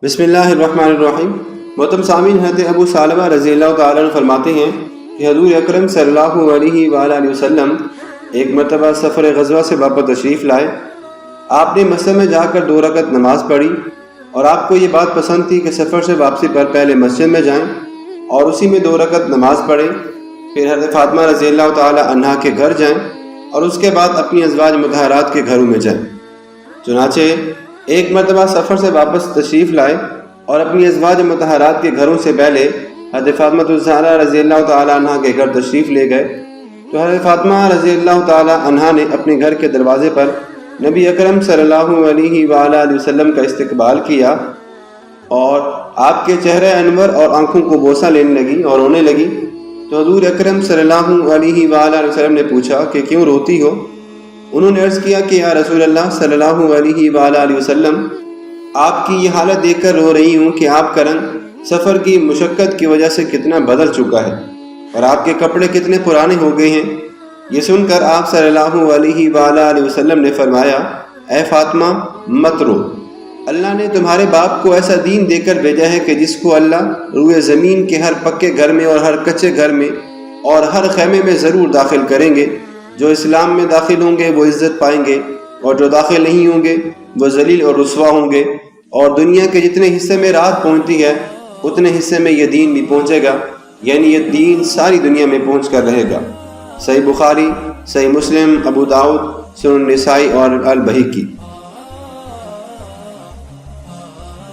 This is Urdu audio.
بسم اللہ الرحمن الرحیم۔ محترم سامعین، حضرت ابو ثعلبہ رضی اللہ تعالیٰ عنہ فرماتے ہیں کہ حضور اکرم صلی اللہ علیہ وآلہ وسلم ایک مرتبہ سفر غزوہ سے واپس تشریف لائے۔ آپ نے مسجد میں جا کر 2 رکعت نماز پڑھی اور آپ کو یہ بات پسند تھی کہ سفر سے واپسی پر پہلے مسجد میں جائیں اور اسی میں 2 رکعت نماز پڑھیں، پھر حضرت فاطمہ رضی اللہ تعالیٰ عنہا کے گھر جائیں اور اس کے بعد اپنی ازواج مطہرات کے گھروں میں جائیں۔ چنانچہ ایک مرتبہ سفر سے واپس تشریف لائے اور اپنی ازواج مطہرات کے گھروں سے پہلے حضرت فاطمہ الزہرا رضی اللہ تعالیٰ عنہ کے گھر تشریف لے گئے تو حضرت فاطمہ رضی اللہ تعالیٰ عنہ نے اپنے گھر کے دروازے پر نبی اکرم صلی اللہ علیہ وآلہ وسلم کا استقبال کیا اور آپ کے چہرے انور اور آنکھوں کو بوسہ لینے لگی اور رونے لگی۔ تو حضور اکرم صلی اللہ علیہ وآلہ وسلم نے پوچھا کہ کیوں روتی ہو؟ انہوں نے عرض کیا کہ یا رسول اللہ صلی اللہ علیہ وآلہ وسلم، آپ کی یہ حالت دیکھ کر رو رہی ہوں کہ آپ کا رنگ سفر کی مشقت کی وجہ سے کتنا بدل چکا ہے اور آپ کے کپڑے کتنے پرانے ہو گئے ہیں۔ یہ سن کر آپ صلی اللہ علیہ وآلہ وسلم نے فرمایا، اے فاطمہ مت رو، اللہ نے تمہارے باپ کو ایسا دین دے کر بھیجا ہے کہ جس کو اللہ روئے زمین کے ہر پکے گھر میں اور ہر کچے گھر میں اور ہر خیمے میں ضرور داخل کریں گے۔ جو اسلام میں داخل ہوں گے وہ عزت پائیں گے اور جو داخل نہیں ہوں گے وہ ذلیل اور رسوا ہوں گے، اور دنیا کے جتنے حصے میں رات پہنچتی ہے اتنے حصے میں یہ دین بھی پہنچے گا، یعنی یہ دین ساری دنیا میں پہنچ کر رہے گا۔ صحیح بخاری، صحیح مسلم، ابو داؤد، سنن نسائی اور البہقی۔